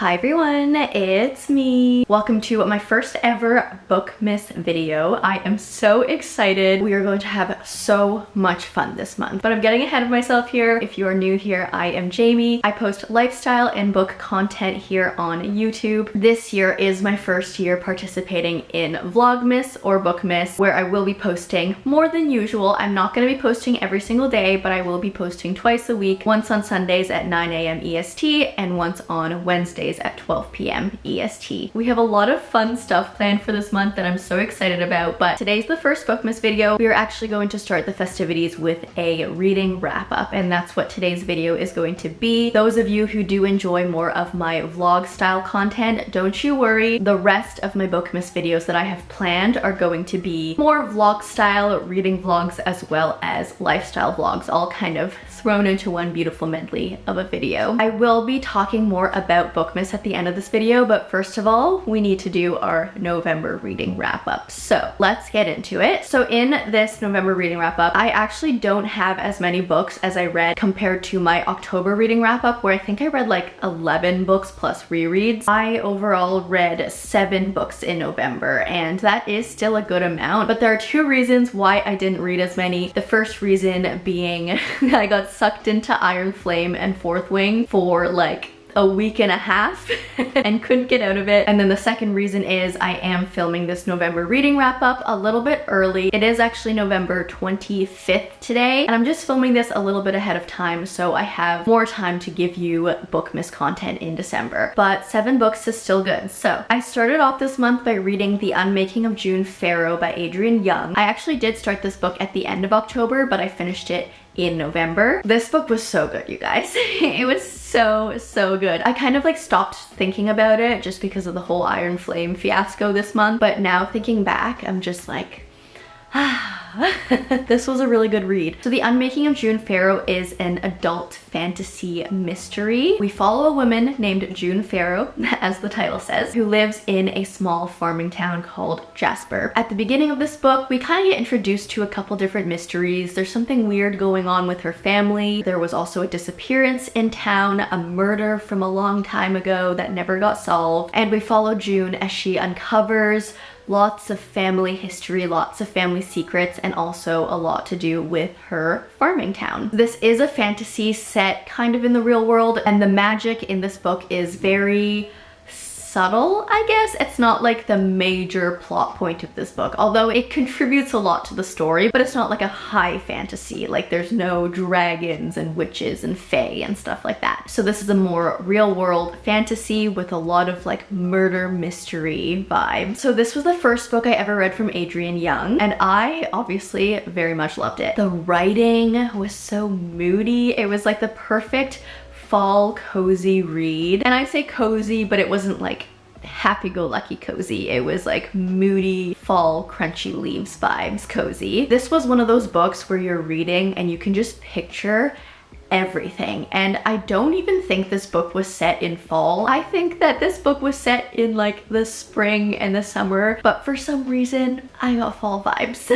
Hi everyone, it's me. Welcome to my first ever bookmas video. I am so excited. We are going to have so much fun this month, but I'm getting ahead of myself here. If you are new here, I am Jamie. I post lifestyle and book content here on YouTube. This year is my first year participating in Vlogmas or Bookmas, where I will be posting more than usual. I'm not going to be posting every single day, but I will be posting twice a week, once on Sundays at 9 a.m. EST and once on Wednesdays at 12 p.m. EST. We have a lot of fun stuff planned for this month that I'm so excited about, but today's the first bookmas video. We are actually going to start the festivities with a reading wrap up, and that's what today's video is going to be. Those of you who do enjoy more of my vlog style content, don't you worry. The rest of my bookmas videos that I have planned are going to be more vlog style reading vlogs as well as lifestyle vlogs, all kind of thrown into one beautiful medley of a video. I will be talking more about bookmas at the end of this video, but first of all, we need to do our November reading wrap up. So let's get into it. So in this November reading wrap up, I actually don't have as many books as I read compared to my October reading wrap up, where I think I read like 11 books plus rereads. I overall read 7 books in November, and that is still a good amount, but there are 2 reasons why I didn't read as many. The first reason being I got sucked into Iron Flame and Fourth Wing for like a week and a half and couldn't get out of it. And then the second reason is I am filming this November reading wrap up a little bit early. It is actually November 25th today, and I'm just filming this a little bit ahead of time so I have more time to give you bookmas content in December. But 7 books is still good. So I started off this month by reading The Unmaking of June Farrow by Adrienne Young. I actually did start this book at the end of October, but I finished it in November. This book was so good, you guys. It was so good. I kind of like stopped thinking about it just because of the whole Iron Flame fiasco this month, but now thinking back, I'm just like, this was a really good read. So The Unmaking of June Farrow is an adult fantasy mystery. We follow a woman named June Farrow, as the title says, who lives in a small farming town called Jasper. At the beginning of this book, we kind of get introduced to a couple different mysteries. There's something weird going on with her family. There was also a disappearance in town, a murder from a long time ago that never got solved, and we follow June as she uncovers lots of family history, lots of family secrets, and also a lot to do with her farming town. This is a fantasy set kind of in the real world, and the magic in this book is very subtle, I guess. It's not like the major plot point of this book, although it contributes a lot to the story, but it's not like a high fantasy. Like there's no dragons and witches and fae and stuff like that. So this is a more real world fantasy with a lot of like murder mystery vibes. So this was the first book I ever read from Adrienne Young, and I obviously very much loved it. The writing was so moody. It was like the perfect fall cozy read. And I say cozy, but it wasn't like happy-go-lucky cozy. It was like moody fall crunchy leaves vibes cozy. This was one of those books where you're reading and you can just picture everything, and I don't even think this book was set in fall. I think that this book was set in like the spring and the summer, but for some reason I got fall vibes.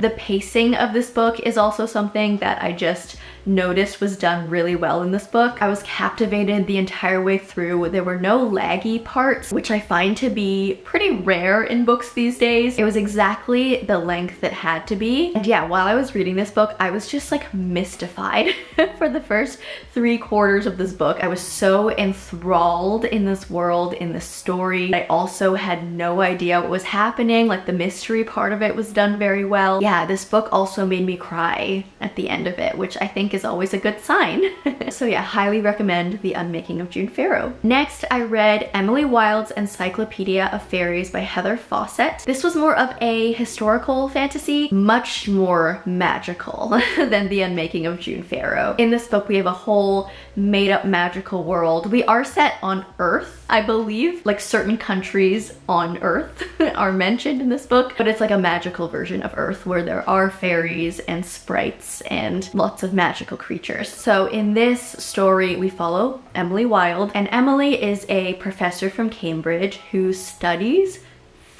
The pacing of this book is also something that I just noticed was done really well in this book. I was captivated the entire way through. There were no laggy parts, which I find to be pretty rare in books these days. It was exactly the length it had to be. And yeah, while I was reading this book, I was just like mystified for the first 3/4 of this book. I was so enthralled in this world, in this story. I also had no idea what was happening. Like the mystery part of it was done very well. Yeah, this book also made me cry at the end of it, which I think is always a good sign. So yeah, highly recommend The Unmaking of June Farrow. Next, I read Emily Wilde's Encyclopaedia of Faeries by Heather Fawcett. This was more of a historical fantasy, much more magical than The Unmaking of June Farrow. In this book, we have a whole made-up magical world. We are set on Earth, I believe. Like certain countries on Earth are mentioned in this book, but it's like a magical version of Earth where there are fairies and sprites and lots of magical creatures. So in this story, we follow Emily Wilde, and Emily is a professor from Cambridge who studies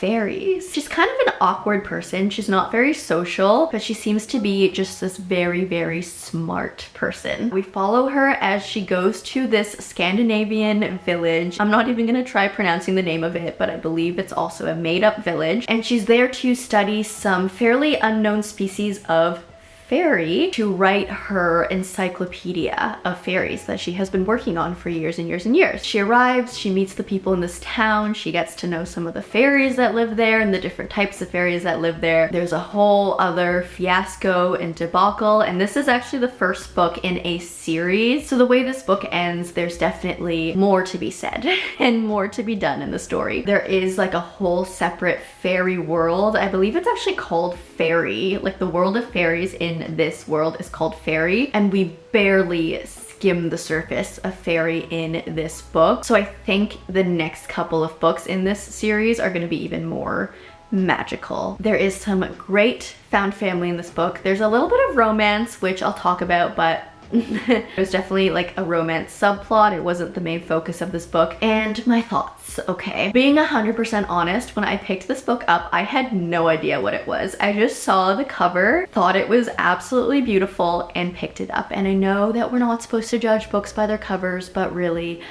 fairies. She's kind of an awkward person. She's not very social, but she seems to be just this very, very smart person. We follow her as she goes to this Scandinavian village. I'm not even gonna try pronouncing the name of it, but I believe it's also a made-up village. And she's there to study some fairly unknown species of fairy to write her encyclopedia of fairies that she has been working on for years and years and years. She arrives, she meets the people in this town, she gets to know some of the fairies that live there and the different types of fairies that live there. There's a whole other fiasco and debacle, and this is actually the first book in a series. So the way this book ends, there's definitely more to be said and more to be done in the story. There is like a whole separate fairy world. I believe it's actually called Fairy, like the world of fairies in this world is called Fairy, and we barely skim the surface of fairy in this book. So I think the next couple of books in this series are going to be even more magical. There is some great found family in this book. There's a little bit of romance, which I'll talk about, but there's definitely like a romance subplot. It wasn't the main focus of this book. And my thoughts, okay. Being 100% honest, when I picked this book up, I had no idea what it was. I just saw the cover, thought it was absolutely beautiful, and picked it up. And I know that we're not supposed to judge books by their covers, but really,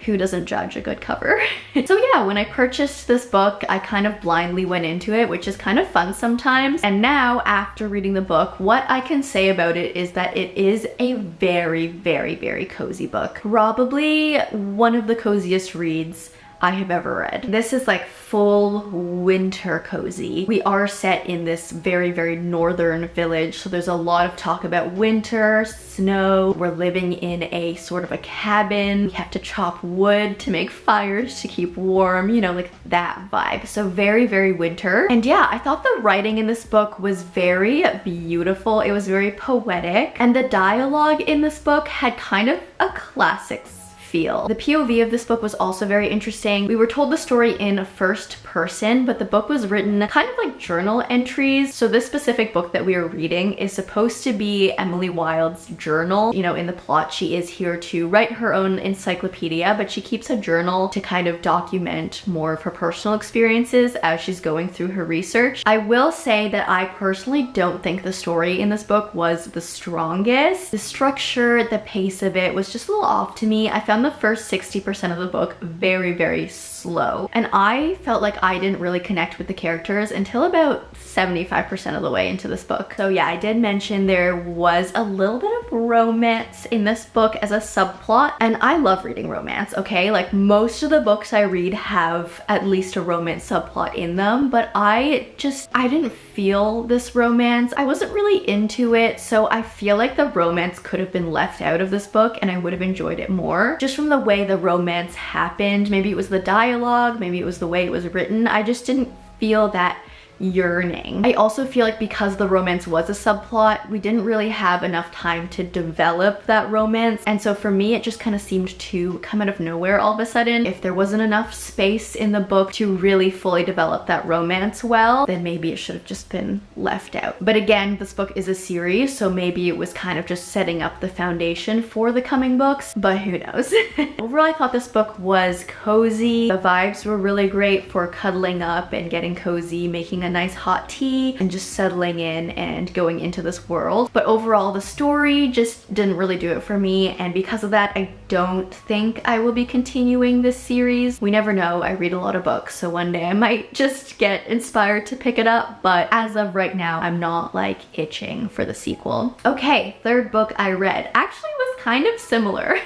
who doesn't judge a good cover? So yeah, when I purchased this book, I kind of blindly went into it, which is kind of fun sometimes. And now, after reading the book, what I can say about it is that it is a very, very, very cozy book. Probably one of the coziest reads I have ever read. This is like full winter cozy. We are set in this very, very northern village, so there's a lot of talk about winter, snow. We're living in a sort of a cabin. We have to chop wood to make fires to keep warm, you know, like that vibe. So very, very winter. And yeah, I thought the writing in this book was very beautiful. It was very poetic, and the dialogue in this book had kind of a classic feel. The POV of this book was also very interesting. We were told the story in first person, but the book was written kind of like journal entries. So this specific book that we are reading is supposed to be Emily Wilde's journal. You know, in the plot, she is here to write her own encyclopedia, but she keeps a journal to kind of document more of her personal experiences as she's going through her research. I will say that I personally don't think the story in this book was the strongest. The structure, the pace of it was just a little off to me. I found the first 60% of the book very, very slow, and I felt like I didn't really connect with the characters until about 75% of the way into this book. So yeah, I did mention there was a little bit of romance in this book as a subplot, and I love reading romance, okay? Like most of the books I read have at least a romance subplot in them, but I didn't feel this romance. I wasn't really into it, so I feel like the romance could have been left out of this book and I would have enjoyed it more. Just from the way the romance happened. Maybe it was the dialogue, maybe it was the way it was written. I just didn't feel that yearning. I also feel like because the romance was a subplot, we didn't really have enough time to develop that romance, and so for me it just kind of seemed to come out of nowhere all of a sudden. If there wasn't enough space in the book to really fully develop that romance well, then maybe it should have just been left out. But again, this book is a series, so maybe it was kind of just setting up the foundation for the coming books, but who knows. Overall, I thought this book was cozy. The vibes were really great for cuddling up and getting cozy, making a nice hot tea and just settling in and going into this world. But overall, the story just didn't really do it for me, and because of that, I don't think I will be continuing this series. We never know. I read a lot of books, so one day I might just get inspired to pick it up, but as of right now, I'm not like itching for the sequel. Okay, third book I read actually was kind of similar,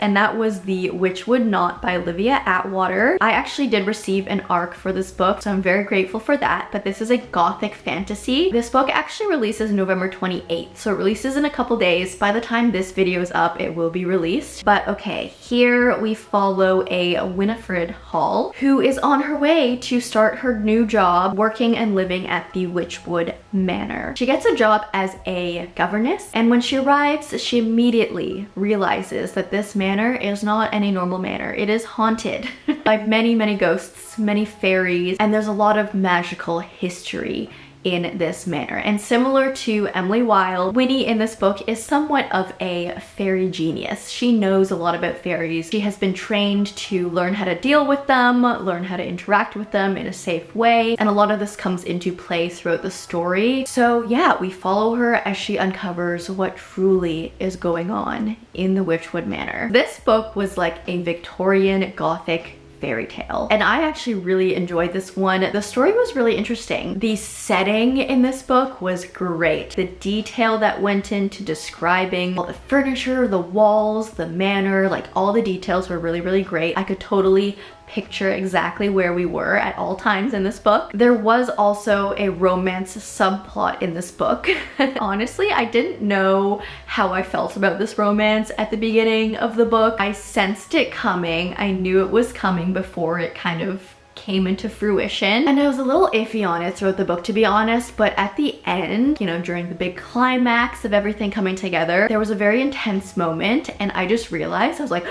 and that was the Witchwood Knot by Olivia Atwater. I actually did receive an ARC for this book, so I'm very grateful for that, but this is a gothic fantasy. This book actually releases November 28th, so it releases in a couple days. By the time this video is up, it will be released. But okay, here we follow a Winifred Hall who is on her way to start her new job working and living at the Witchwood Manor. She gets a job as a governess, and when she arrives, she immediately realizes that this manor is not any normal manor. It is haunted by many, many ghosts, many fairies, and there's a lot of magical history in this manner. And similar to Emily Wilde, Winnie in this book is somewhat of a fairy genius. She knows a lot about fairies. She has been trained to learn how to deal with them, learn how to interact with them in a safe way, and a lot of this comes into play throughout the story. So yeah, we follow her as she uncovers what truly is going on in the Witchwood Manor. This book was like a Victorian Gothic fairy tale, and I actually really enjoyed this one. The story was really interesting. The setting in this book was great. The detail that went into describing all the furniture, the walls, the manor, like all the details were really, really great. I could totally picture exactly where we were at all times in this book. There was also a romance subplot in this book. Honestly, I didn't know how I felt about this romance at the beginning of the book. I sensed it coming. I knew it was coming before it kind of came into fruition, and I was a little iffy on it throughout the book, to be honest, but at the end, you know, during the big climax of everything coming together, there was a very intense moment, and I just realized, I was like,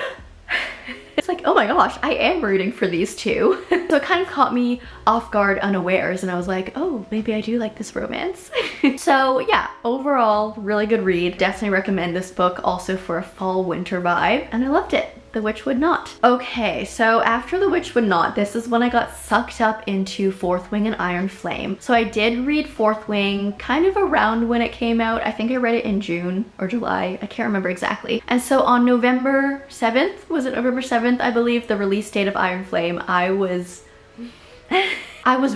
it's like, oh my gosh, I am rooting for these two. So it kind of caught me off guard unawares, and I was like, oh, maybe I do like this romance. So yeah, overall, really good read. Definitely recommend this book also for a fall winter vibe, and I loved it. The Witchwood Knot. Okay, so after the Witchwood Knot, this is when I got sucked up into Fourth Wing and Iron Flame. So I did read Fourth Wing kind of around when it came out. I think I read it in June or July. I can't remember exactly. And so on November 7th, was it November 7th, I believe, the release date of Iron Flame, I was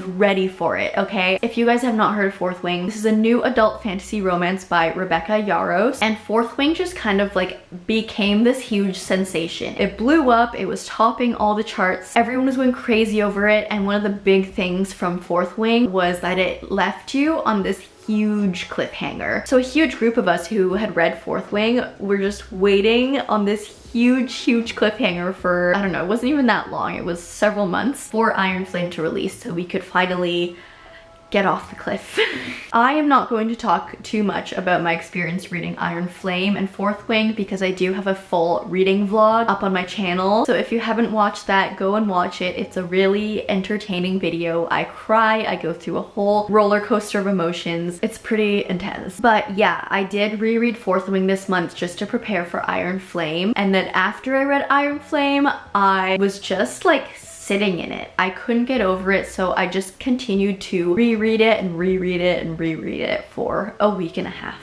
ready for it, okay? If you guys have not heard of Fourth Wing, this is a new adult fantasy romance by Rebecca Yarros, and Fourth Wing just kind of like became this huge sensation. It blew up, it was topping all the charts, everyone was going crazy over it, and one of the big things from Fourth Wing was that it left you on this huge cliffhanger. So a huge group of us who had read Fourth Wing were just waiting on this huge cliffhanger for, I don't know, it wasn't even that long, it was several months for Iron Flame to release, so we could finally get off the cliff. I am not going to talk too much about my experience reading Iron Flame and Fourth Wing because I do have a full reading vlog up on my channel. So if you haven't watched that, go and watch it. It's a really entertaining video. I cry, I go through a whole roller coaster of emotions. It's pretty intense. But yeah, I did reread Fourth Wing this month just to prepare for Iron Flame. And then after I read Iron Flame, I was just like sitting in it. I couldn't get over it, so I just continued to reread it and reread it and reread it for a week and a half.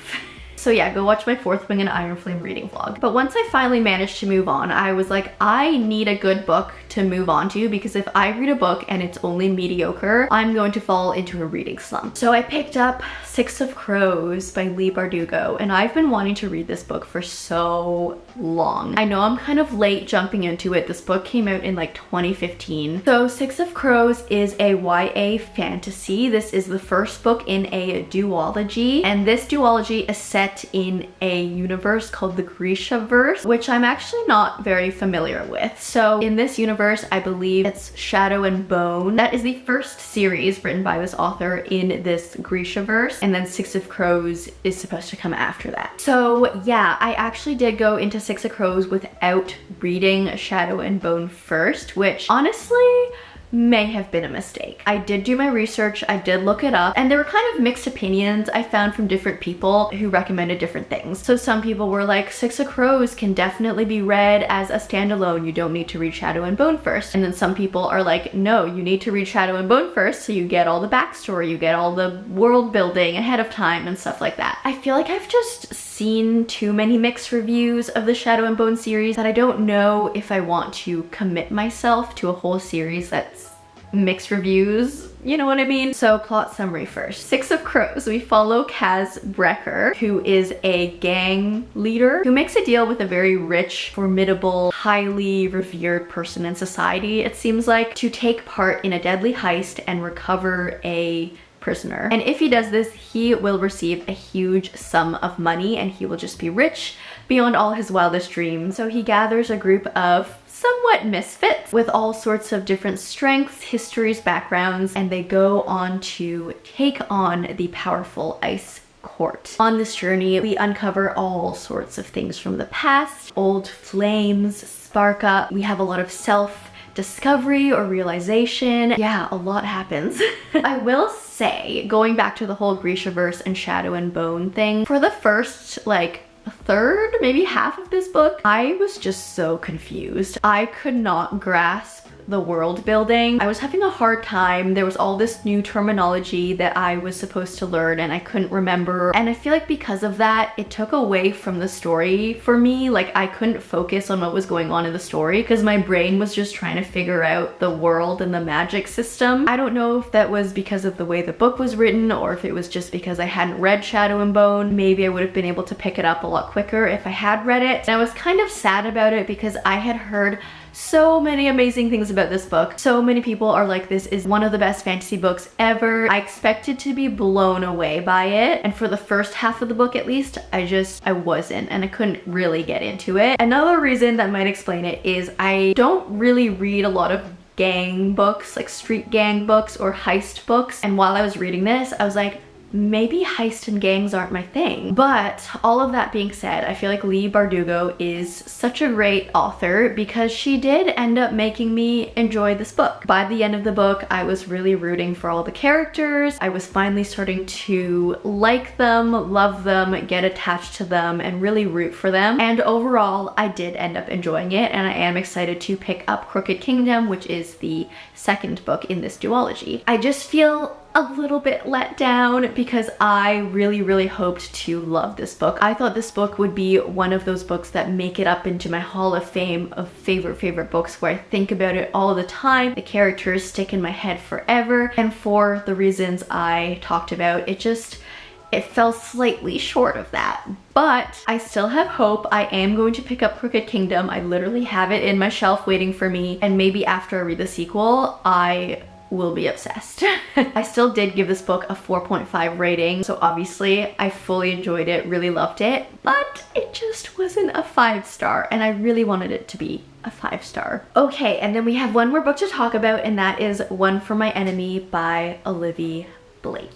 So yeah, go watch my Fourth Wing and Iron Flame reading vlog. But once I finally managed to move on, I was like, I need a good book to move on to, because if I read a book and it's only mediocre, I'm going to fall into a reading slump. So I picked up Six of Crows by Leigh Bardugo, and I've been wanting to read this book for so long. I know I'm kind of late jumping into it. This book came out in like 2015. So Six of Crows is a YA fantasy. This is the first book in a duology, and this duology is set in a universe called the Grishaverse, which I'm actually not very familiar with. So in this universe, I believe it's Shadow and Bone. That is the first series written by this author in this Grishaverse, and then Six of Crows is supposed to come after that. So yeah, I actually did go into Six of Crows without reading Shadow and Bone first, which honestly may have been a mistake. I did do my research, I did look it up, and there were kind of mixed opinions I found from different people who recommended different things. So some people were like, Six of Crows can definitely be read as a standalone, you don't need to read Shadow and Bone first. And then some people are like, no, you need to read Shadow and Bone first so you get all the backstory, you get all the world building ahead of time and stuff like that. I feel like I've just seen too many mixed reviews of the Shadow and Bone series that I don't know if I want to commit myself to a whole series that's mixed reviews, you know what I mean? So plot summary first. Six of Crows, we follow Kaz Brecker, who is a gang leader who makes a deal with a very rich, formidable, highly revered person in society, it seems like, to take part in a deadly heist and recover a prisoner. And if he does this, he will receive a huge sum of money and he will just be rich beyond all his wildest dreams. So he gathers a group of somewhat misfits with all sorts of different strengths, histories, backgrounds, and they go on to take on the powerful Ice Court. On this journey, we uncover all sorts of things from the past. Old flames spark up. We have a lot of self-discovery or realization. Yeah, a lot happens. I will say say, going back to the whole Grishaverse and Shadow and Bone thing, for the first like a third, maybe half of this book, I was just so confused. I could not grasp the world building. I was having a hard time. There was all this new terminology that I was supposed to learn and I couldn't remember. And I feel like because of that, it took away from the story for me. Like I couldn't focus on what was going on in the story because my brain was just trying to figure out the world and the magic system. I don't know if that was because of the way the book was written or if it was just because I hadn't read Shadow and Bone. Maybe I would have been able to pick it up a lot quicker if I had read it. And I was kind of sad about it because I had heard so many amazing things about this book. So many people are like, this is one of the best fantasy books ever. I expected to be blown away by it. And for the first half of the book at least, I wasn't, and I couldn't really get into it. Another reason that might explain it is I don't really read a lot of gang books, like street gang books or heist books. And while I was reading this, I was like, maybe heist and gangs aren't my thing. But all of that being said, I feel like Leigh Bardugo is such a great author because she did end up making me enjoy this book. By the end of the book, I was really rooting for all the characters. I was finally starting to like them, love them, get attached to them, and really root for them. And overall, I did end up enjoying it, and I am excited to pick up Crooked Kingdom, which is the second book in this duology. I just feel a little bit let down because I really hoped to love this book. I thought this book would be one of those books that make it up into my hall of fame of favorite books where I think about it all the time. The characters stick in my head forever, and for the reasons I talked about, it fell slightly short of that. But I still have hope. I am going to pick up Crooked Kingdom. I literally have it in my shelf waiting for me, and maybe after I read the sequel, I will be obsessed. I still did give this book a 4.5 rating, so obviously I fully enjoyed it, really loved it, but it just wasn't a 5-star, and I really wanted it to be a 5-star. Okay, and then we have one more book to talk about, and that is One for My Enemy by Olivia Blake.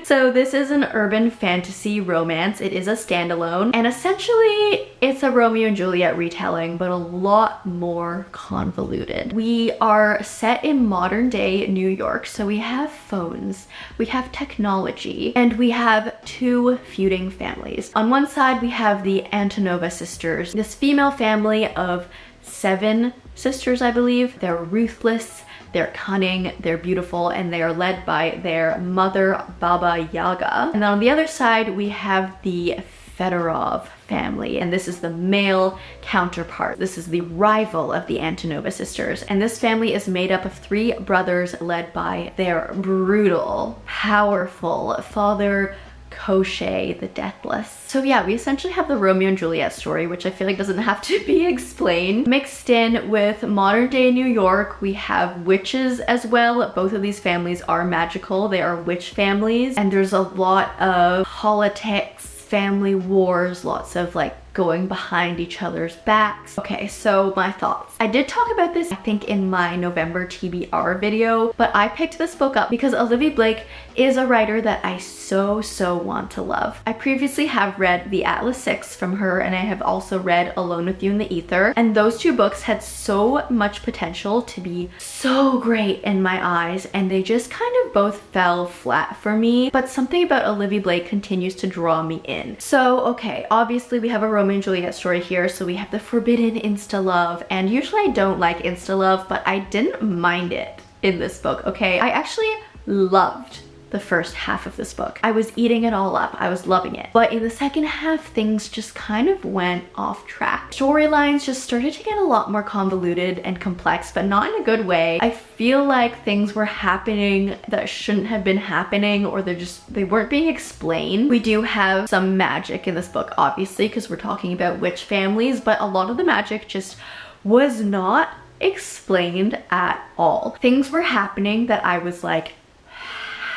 So this is an urban fantasy romance. It is a standalone, and essentially it's a Romeo and Juliet retelling, but a lot more convoluted. We are set in modern day New York, so we have phones, we have technology, and we have two feuding families. On one side we have the Antonova sisters, this female family of 7 sisters, I believe. They're ruthless, they're cunning, they're beautiful, and they are led by their mother, Baba Yaga. And then on the other side, we have the Fedorov family, and this is the male counterpart. This is the rival of the Antonova sisters. And this family is made up of 3 brothers led by their brutal, powerful father, Koschei the Deathless. So yeah, we essentially have the Romeo and Juliet story, which I feel like doesn't have to be explained. Mixed in with modern day New York, we have witches as well. Both of these families are magical. They are witch families, and there's a lot of politics, family wars, lots of like going behind each other's backs. Okay, so my thoughts. I did talk about this, I think, in my November TBR video, but I picked this book up because Olivia Blake is a writer that I so want to love. I previously have read The Atlas 6 from her, and I have also read Alone with You in the Ether, and those 2 books had so much potential to be so great in my eyes, and they just kind of both fell flat for me, but something about Olivia Blake continues to draw me in. So okay, obviously we have a Romeo and Juliet story here, so we have the forbidden insta-love, and usually I don't like insta-love, but I didn't mind it in this book, okay? I actually loved the first half of this book. I was eating it all up. I was loving it. But in the second half, things just kind of went off track. Storylines just started to get a lot more convoluted and complex, but not in a good way. I feel like things were happening that shouldn't have been happening, or they weren't being explained. We do have some magic in this book, obviously, because we're talking about witch families, but a lot of the magic just was not explained at all. Things were happening that I was like,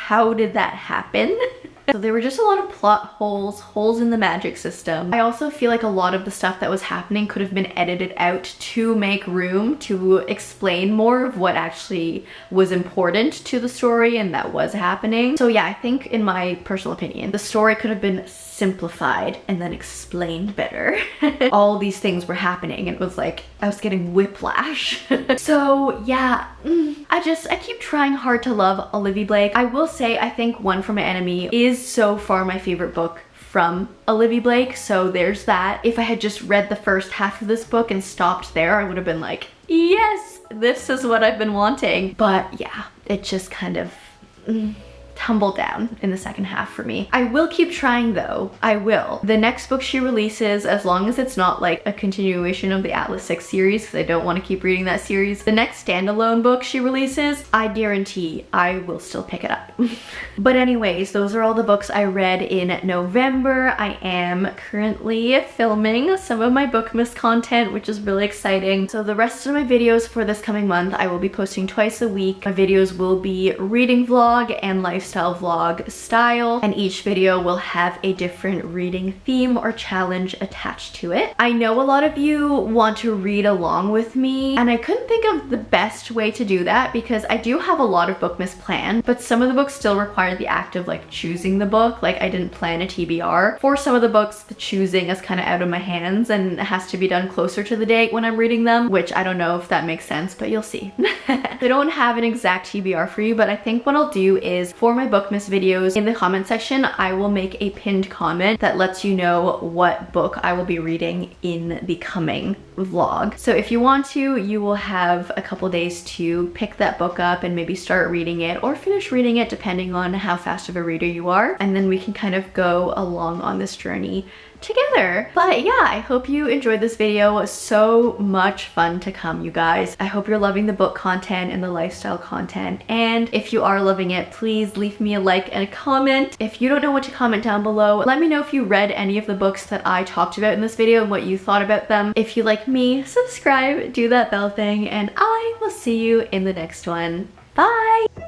how did that happen? So there were just a lot of plot holes in the magic system. I also feel like a lot of the stuff that was happening could have been edited out to make room to explain more of what actually was important to the story and that was happening. So yeah, I think in my personal opinion, the story could have been simplified and then explained better. All these things were happening and it was like I was getting whiplash. So yeah, I keep trying hard to love Olivia Blake. I will say I think One for My Enemy is so far my favorite book from Olivia Blake, so there's that. If I had just read the first half of this book and stopped there, I would have been like, yes, this is what I've been wanting. But yeah, it just kind of tumbled down in the second half for me. I will keep trying though. I will. The next book she releases, as long as it's not like a continuation of the Atlas 6 series, because I don't want to keep reading that series, the next standalone book she releases, I guarantee I will still pick it up. But anyways, those are all the books I read in November. I am currently filming some of my bookmas content, which is really exciting. So the rest of my videos for this coming month, I will be posting twice a week. My videos will be reading vlog and lifestyle vlog style, and each video will have a different reading theme or challenge attached to it. I know a lot of you want to read along with me, and I couldn't think of the best way to do that because I do have a lot of bookmas planned, but some of the books still require the act of like choosing the book. Like I didn't plan a TBR. For some of the books, the choosing is kind of out of my hands and it has to be done closer to the date when I'm reading them, which I don't know if that makes sense, but you'll see. I don't have an exact TBR for you, but I think what I'll do is for my bookmas videos, in the comment section, I will make a pinned comment that lets you know what book I will be reading in the coming vlog. So if you want to, you will have a couple days to pick that book up and maybe start reading it or finish reading it depending on how fast of a reader you are. And then we can kind of go along on this journey together. But yeah, I hope you enjoyed this video. So much fun to come, you guys. I hope you're loving the book content and the lifestyle content, and if you are loving it, please leave me a like and a comment. If you don't know what to comment down below, let me know if you read any of the books that I talked about in this video and what you thought about them. If you like me, subscribe, do that bell thing, and I will see you in the next one. Bye!